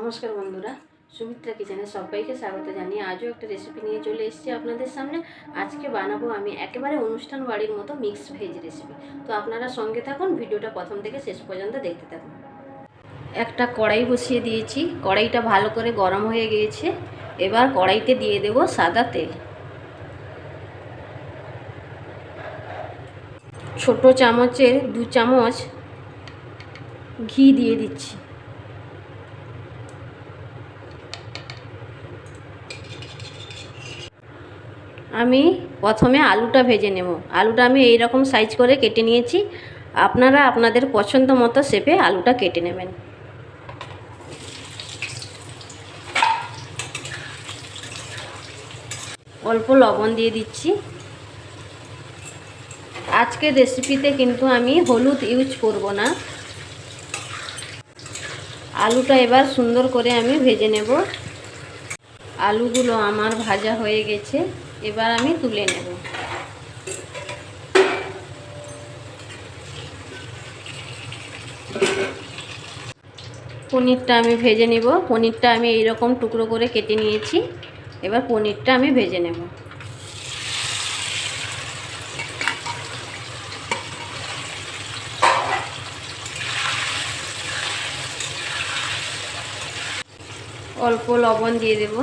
নমস্কার বন্ধুরা, সুমিত্রা কিচেনে সবাইকে স্বাগত জানিয়ে আজও একটা রেসিপি নিয়ে চলে এসেছি আপনাদের সামনে। আজকে বানাবো আমি একেবারে অনুষ্ঠান বাড়ির মতো মিক্সড ভেজ রেসিপি। তো আপনারা সঙ্গে থাকুন, ভিডিওটা প্রথম থেকে শেষ পর্যন্ত দেখতে থাকুন। একটা কড়াই বসিয়ে দিয়েছি, কড়াইটা ভালো করে গরম হয়ে গিয়েছে। এবার কড়াইতে দিয়ে দেব সাদা তেল। ছোট চামচের 2 চামচ ঘি দিয়ে দিচ্ছি। আমি প্রথমে আলুটা ভেজে নেব। আলুটা আমি এই রকম সাইজ করে কেটে নিয়েছি। আপনারা আপনাদের পছন্দ মতো শেপে আলুটা কেটে নেবেন। অল্প লবণ দিয়ে দিচ্ছি। আজকের রেসিপিতে কিন্তু আমি হলুদ ইউজ করব না। আলুটা এবার সুন্দর করে আমি ভেজে নেব। আলুগুলো আমার ভাজা হয়ে গেছে, এবার আমি তুলে নেব। পনিরটা আমি ভেজে নেব। পনিরটা আমি এইরকম টুকরো করে কেটে নিয়েছি। এবার পনিরটা আমি ভেজে নেব। অল্প লবণ দিয়ে দেব,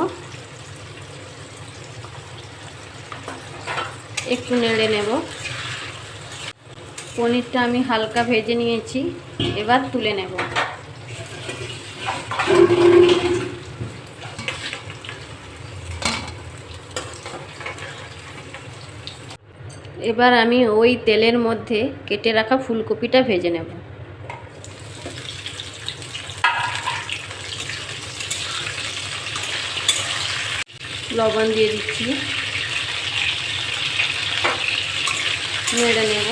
একটু নেড়ে নেব। পনিরটা আমি হালকা ভেজে নিয়েছি, এবার তুলে নেব। এবার আমি ওই তেলের মধ্যে কেটে রাখা ফুলকপিটা ভেজে নেব। লবণ দিয়ে দিচ্ছি, নেড়ে নেব।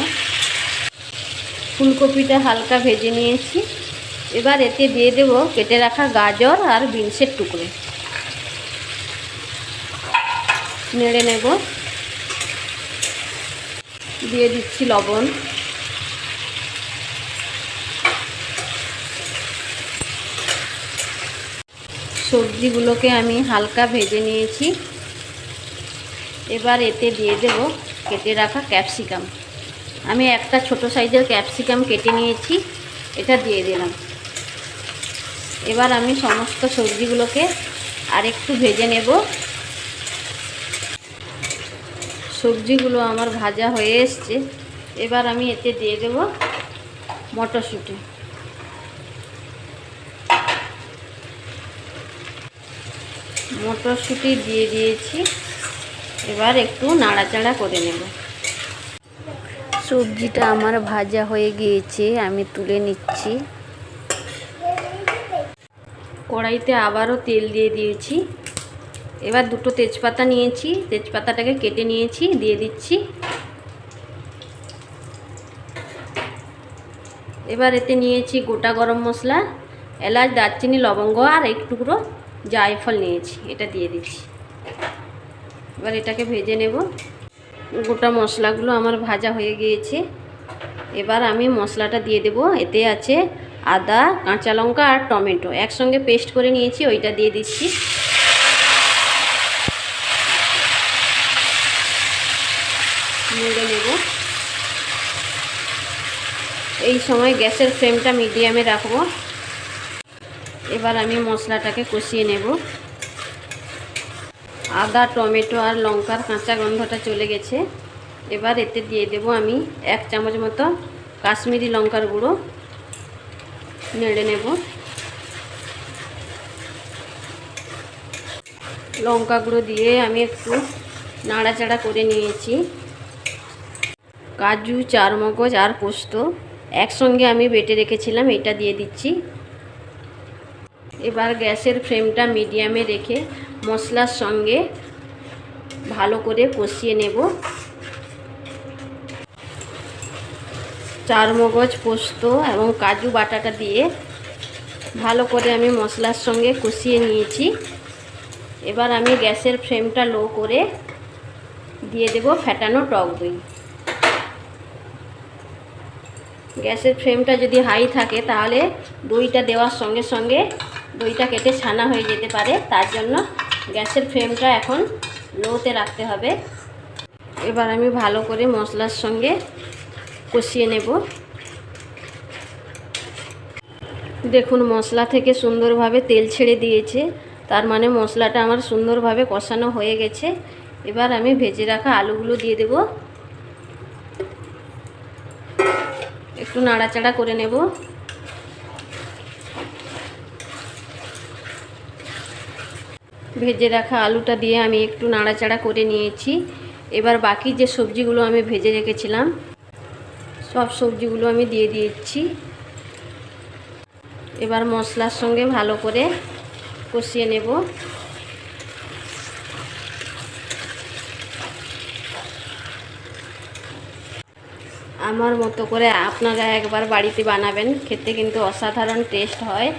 ফুলকপিটা হালকা ভেজে নিয়েছি। এবার এতে দিয়ে দেব কেটে রাখা গাজর আর বিনসের টুকরো। নেড়ে নেব। দিয়ে দিচ্ছি লবণ। সবজিগুলোকে আমি হালকা ভেজে নিয়েছি। এবার এতে দিয়ে দেব কেটে রাখা ক্যাপসিকাম। আমি একটা ছোট সাইজের ক্যাপসিকাম কেটে নিয়েছি, এটা দিয়ে দিলাম। এবার আমি সমস্ত সবজিগুলোকে আরেকটু ভেজে নেব। সবজিগুলো আমার ভাজা হয়ে এসছে। এবার আমি এতে দিয়ে দেব মটরশুঁটি। মটরশুঁটি দিয়ে দিয়েছি। এবার একটু নাড়াচাড়া করে নেব। সবজিটা আমার ভাজা হয়ে গিয়েছে, আমি তুলে নিচ্ছি। কড়াইতে আবারও তেল দিয়ে দিয়েছি। এবার 2টো তেজপাতা নিয়েছি, তেজপাতাটাকে কেটে নিয়েছি, দিয়ে দিচ্ছি। এবার এতে নিয়েছি গোটা গরম মশলা, এলাচ, দারচিনি, লবঙ্গ আর এক টুকরো জায়ফল নিয়েছি, এটা দিয়ে দিচ্ছি। এবার এটাকে ভেজে নেব। গোটা মশলাগুলো আমার ভাজা হয়ে গিয়েছে। এবার আমি মশলাটা দিয়ে দেব। এতে আছে আদা, কাঁচা লঙ্কা আর টমেটো একসঙ্গে পেস্ট করে নিয়েছি, ওইটা দিয়ে দিচ্ছি। নেড়ে নেব। এই সময় গ্যাসের ফ্লেমটা মিডিয়ামে রাখবো। এবার আমি মশলাটাকে কষিয়ে নেব। আদা, টমেটো আর লঙ্কার কাঁচা গন্ধটা চলে গেছে। এবার এতে দিয়ে দেব আমি 1 চামচ মতো কাশ্মীরি লঙ্কার গুঁড়ো। নেড়ে নেব। লঙ্কা গুঁড়ো দিয়ে আমি একটু নাড়াচাড়া করে নিয়েছি। কাজু, চারমগজ আর পোস্ত একসঙ্গে আমি বেটে রেখেছিলাম, এটা দিয়ে দিচ্ছি। এবার গ্যাসের ফ্লেমটা মিডিয়ামে রেখে মশলার সঙ্গে ভালো করে কষিয়ে নেব। চারমগজ, পোস্ত এবং কাজু বাটাটা দিয়ে ভালো করে আমি মশলার সঙ্গে কষিয়ে নিয়েছি। এবার আমি গ্যাসের ফ্লেমটা লো করে দিয়ে দেব ফেটানো টক দই। গ্যাসের ফ্লেমটা যদি হাই থাকে তাহলে দইটা দেওয়ার সঙ্গে সঙ্গে দইটা কেটে ছানা হয়ে যেতে পারে, তার জন্য গ্যাসের ফ্লেমটা এখন লোতে রাখতে হবে। এবার আমি ভালো করে মশলার সঙ্গে কষিয়ে নেব। দেখুন মশলা থেকে সুন্দরভাবে তেল ছেড়ে দিয়েছে, তার মানে মশলাটা আমার সুন্দরভাবে কষানো হয়ে গেছে। এবার আমি ভেজে রাখা আলুগুলো দিয়ে দেব, একটু নাড়াচাড়া করে নেব। ভেজে রাখা আলুটা দিয়ে আমি একটু নাড়াচাড়া করে নিয়েছি। এবার বাকি যে সবজিগুলো আমি ভেজে রেখেছিলাম সব সবজিগুলো আমি দিয়ে দিচ্ছি। এবার মশলার সঙ্গে ভালো করে কষিয়ে নেব। আমার মতো করে আপনারা একবার বাড়িতে বানাবেন, খেতে কিন্তু অসাধারণ টেস্ট হয়।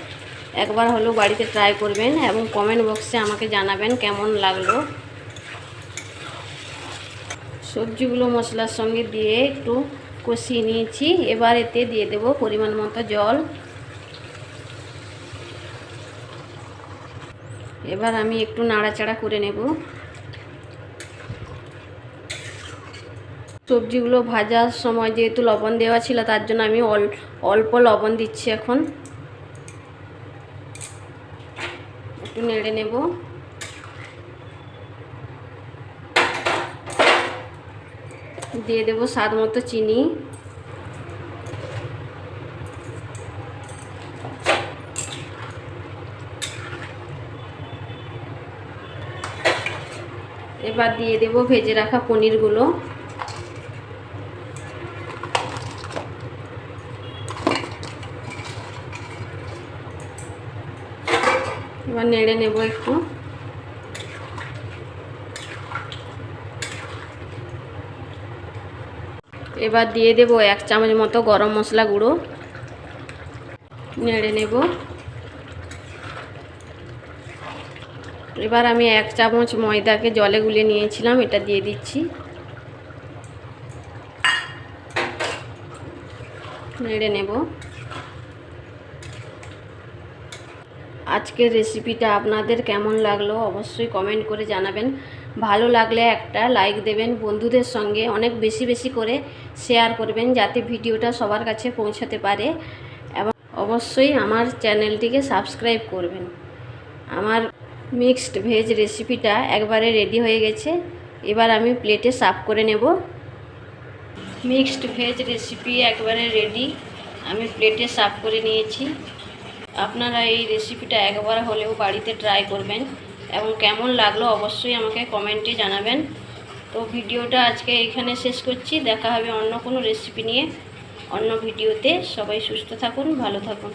একবার হলেও বাড়িতে ট্রাই করবেন এবং কমেন্ট বক্সে আমাকে জানাবেন কেমন লাগলো। সবজিগুলো মশলার সঙ্গে দিয়ে একটু কষিয়ে নিয়েছি। এবার এতে দিয়ে দেব পরিমাণ মতো জল। এবার আমি একটু নাড়াচাড়া করে নেব। সবজিগুলো ভাজার সময় যেহেতু লবণ দেওয়া ছিল, তার জন্য আমি অল্প লবণ দিচ্ছি। এখন একটু নেড়ে নেব। দিয়ে দেব স্বাদ মতো চিনি। এবার দিয়ে দেব ভেজে রাখা পনিরগুলো। এবার নেড়ে নেব একটু। এবার দিয়ে দেব 1 চামচ মতো গরম মশলা গুঁড়ো। নেড়ে নেব। এবার আমি 1 চামচ ময়দাকে জলে গুলে নিয়েছিলাম, এটা দিয়ে দিচ্ছি। নেড়ে নেব। আজকের রেসিপিটা আপনাদের কেমন লাগলো অবশ্যই কমেন্ট করে জানাবেন। ভালো লাগলে একটা লাইক দেবেন, বন্ধুদের সঙ্গে অনেক বেশি বেশি করে শেয়ার করবেন যাতে ভিডিওটা সবার কাছে পৌঁছাতে পারে, এবং অবশ্যই আমার চ্যানেলটিকে সাবস্ক্রাইব করবেন। আমার মিক্সড ভেজ রেসিপিটা একবারে রেডি হয়ে গেছে। এবার আমি প্লেটে সার্ভ করে নেব। মিক্সড ভেজ রেসিপি একবারে রেডি, আমি প্লেটে সার্ভ করে নিয়েছি। আপনারা এই রেসিপিটা একবার হলেও বাড়িতে ট্রাই করবেন এবং কেমন লাগলো অবশ্যই আমাকে কমেন্টে জানাবেন। তো ভিডিওটা আজকে এখানে শেষ করছি। দেখা হবে অন্য কোনো রেসিপি নিয়ে অন্য ভিডিওতে। সবাই সুস্থ থাকুন, ভালো থাকুন।